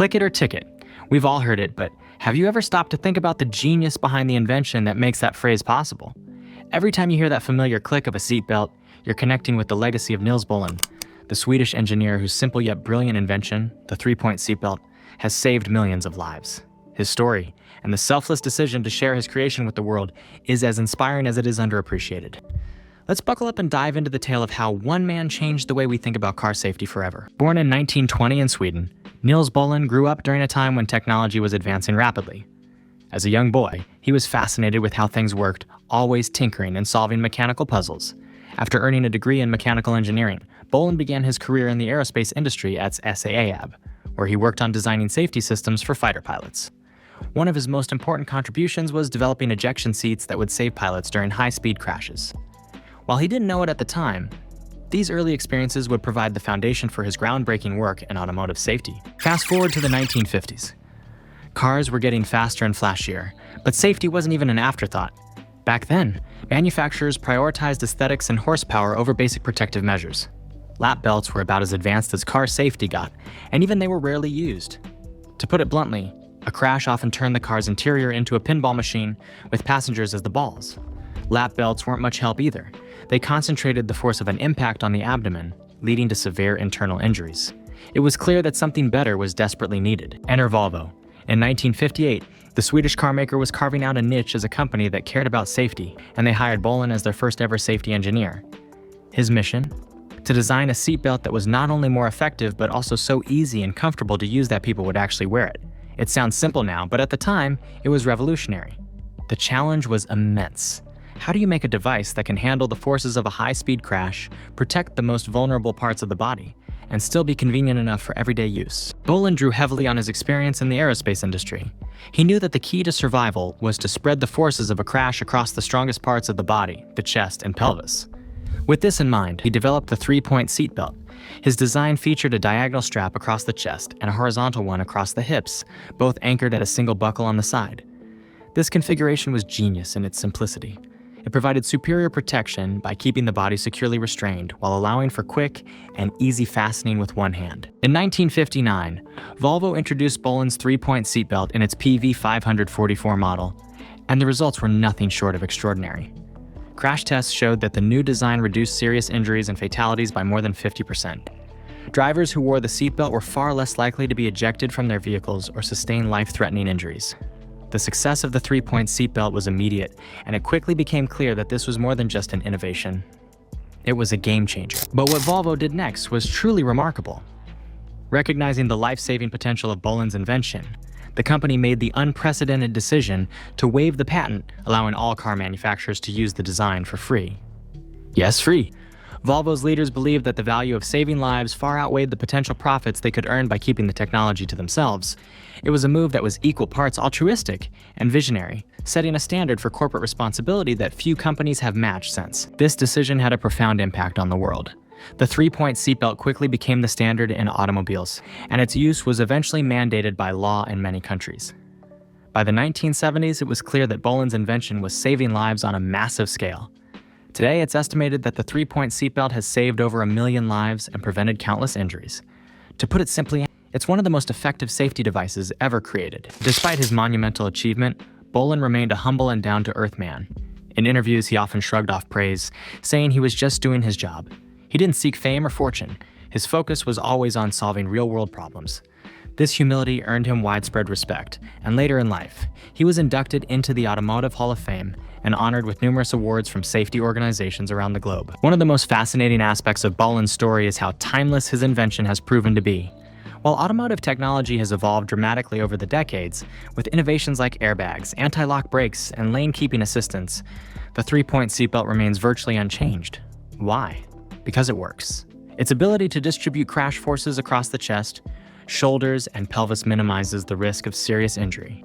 Click it or ticket. We've all heard it, but have you ever stopped to think about the genius behind the invention that makes that phrase possible? Every time you hear that familiar click of a seatbelt, you're connecting with the legacy of Nils Bohlin, the Swedish engineer whose simple yet brilliant invention, the three-point seatbelt, has saved millions of lives. His story, and the selfless decision to share his creation with the world, is as inspiring as it is underappreciated. Let's buckle up and dive into the tale of how one man changed the way we think about car safety forever. Born in 1920 in Sweden, Nils Bohlin grew up during a time when technology was advancing rapidly. As a young boy, he was fascinated with how things worked, always tinkering and solving mechanical puzzles. After earning a degree in mechanical engineering, Bohlin began his career in the aerospace industry at SAAB, where he worked on designing safety systems for fighter pilots. One of his most important contributions was developing ejection seats that would save pilots during high-speed crashes. While he didn't know it at the time, these early experiences would provide the foundation for his groundbreaking work in automotive safety. Fast forward to the 1950s. Cars were getting faster and flashier, but safety wasn't even an afterthought. Back then, manufacturers prioritized aesthetics and horsepower over basic protective measures. Lap belts were about as advanced as car safety got, and even they were rarely used. To put it bluntly, a crash often turned the car's interior into a pinball machine with passengers as the balls. Lap belts weren't much help either. They concentrated the force of an impact on the abdomen, leading to severe internal injuries. It was clear that something better was desperately needed. Enter Volvo. In 1958, the Swedish carmaker was carving out a niche as a company that cared about safety, and they hired Bohlin as their first ever safety engineer. His mission? To design a seatbelt that was not only more effective, but also so easy and comfortable to use that people would actually wear it. It sounds simple now, but at the time, it was revolutionary. The challenge was immense. How do you make a device that can handle the forces of a high-speed crash, protect the most vulnerable parts of the body, and still be convenient enough for everyday use? Bohlin drew heavily on his experience in the aerospace industry. He knew that the key to survival was to spread the forces of a crash across the strongest parts of the body, the chest and pelvis. With this in mind, he developed the three-point seatbelt. His design featured a diagonal strap across the chest and a horizontal one across the hips, both anchored at a single buckle on the side. This configuration was genius in its simplicity. It provided superior protection by keeping the body securely restrained while allowing for quick and easy fastening with one hand. In 1959, Volvo introduced Bohlin's three-point seatbelt in its PV 544 model, and the results were nothing short of extraordinary. Crash tests showed that the new design reduced serious injuries and fatalities by more than 50%. Drivers who wore the seatbelt were far less likely to be ejected from their vehicles or sustain life-threatening injuries. The success of the three-point seatbelt was immediate, and it quickly became clear that this was more than just an innovation. It was a game changer. But what Volvo did next was truly remarkable. Recognizing the life-saving potential of Bohlin's invention, the company made the unprecedented decision to waive the patent, allowing all car manufacturers to use the design for free. Yes, free. Volvo's leaders believed that the value of saving lives far outweighed the potential profits they could earn by keeping the technology to themselves. It was a move that was equal parts altruistic and visionary, setting a standard for corporate responsibility that few companies have matched since. This decision had a profound impact on the world. The three-point seatbelt quickly became the standard in automobiles, and its use was eventually mandated by law in many countries. By the 1970s, it was clear that Bohlin's invention was saving lives on a massive scale. Today, it's estimated that the three-point seatbelt has saved over 1 million lives and prevented countless injuries. To put it simply, it's one of the most effective safety devices ever created. Despite his monumental achievement, Bohlin remained a humble and down-to-earth man. In interviews, he often shrugged off praise, saying he was just doing his job. He didn't seek fame or fortune. His focus was always on solving real-world problems. This humility earned him widespread respect, and later in life, he was inducted into the Automotive Hall of Fame and honored with numerous awards from safety organizations around the globe. One of the most fascinating aspects of Bohlin's story is how timeless his invention has proven to be. While automotive technology has evolved dramatically over the decades, with innovations like airbags, anti-lock brakes, and lane-keeping assistance, the three-point seatbelt remains virtually unchanged. Why? Because it works. Its ability to distribute crash forces across the chest, shoulders, and pelvis minimizes the risk of serious injury.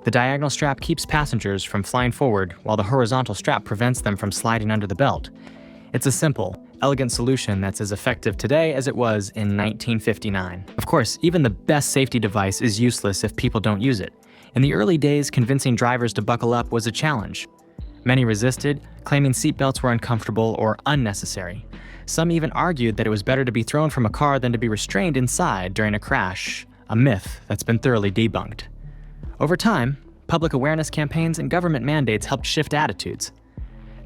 The diagonal strap keeps passengers from flying forward, while the horizontal strap prevents them from sliding under the belt. It's a simple, elegant solution that's as effective today as it was in 1959. Of course, even the best safety device is useless if people don't use it. In the early days, convincing drivers to buckle up was a challenge. Many resisted, claiming seatbelts were uncomfortable or unnecessary. Some even argued that it was better to be thrown from a car than to be restrained inside during a crash, a myth that's been thoroughly debunked. Over time, public awareness campaigns and government mandates helped shift attitudes.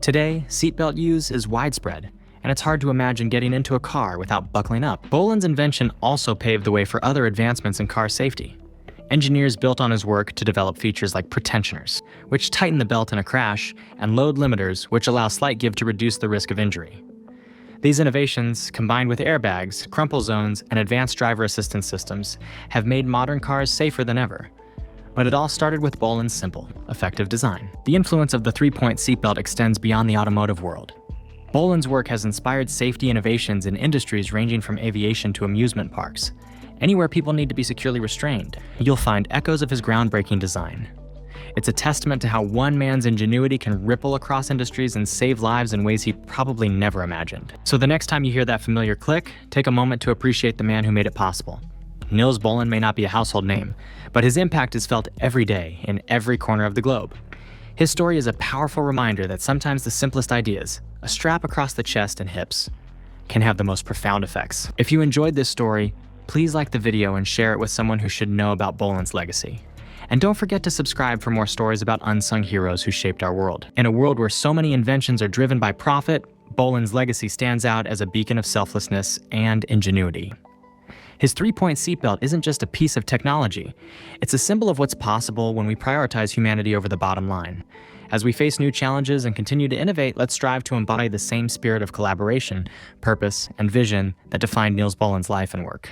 Today, seatbelt use is widespread, and it's hard to imagine getting into a car without buckling up. Bohlin's invention also paved the way for other advancements in car safety. Engineers built on his work to develop features like pretensioners, which tighten the belt in a crash, and load limiters, which allow slight give to reduce the risk of injury. These innovations, combined with airbags, crumple zones, and advanced driver assistance systems, have made modern cars safer than ever. But it all started with Bohlin's simple, effective design. The influence of the three-point seatbelt extends beyond the automotive world. Bohlin's work has inspired safety innovations in industries ranging from aviation to amusement parks. Anywhere people need to be securely restrained, you'll find echoes of his groundbreaking design. It's a testament to how one man's ingenuity can ripple across industries and save lives in ways he probably never imagined. So the next time you hear that familiar click, take a moment to appreciate the man who made it possible. Nils Bohlin may not be a household name, but his impact is felt every day in every corner of the globe. His story is a powerful reminder that sometimes the simplest ideas, a strap across the chest and hips, can have the most profound effects. If you enjoyed this story, please like the video and share it with someone who should know about Bohlin's legacy. And don't forget to subscribe for more stories about unsung heroes who shaped our world. In a world where so many inventions are driven by profit, Bohlin's legacy stands out as a beacon of selflessness and ingenuity. His three-point seatbelt isn't just a piece of technology. It's a symbol of what's possible when we prioritize humanity over the bottom line. As we face new challenges and continue to innovate, let's strive to embody the same spirit of collaboration, purpose, and vision that defined Nils Bohlin's life and work.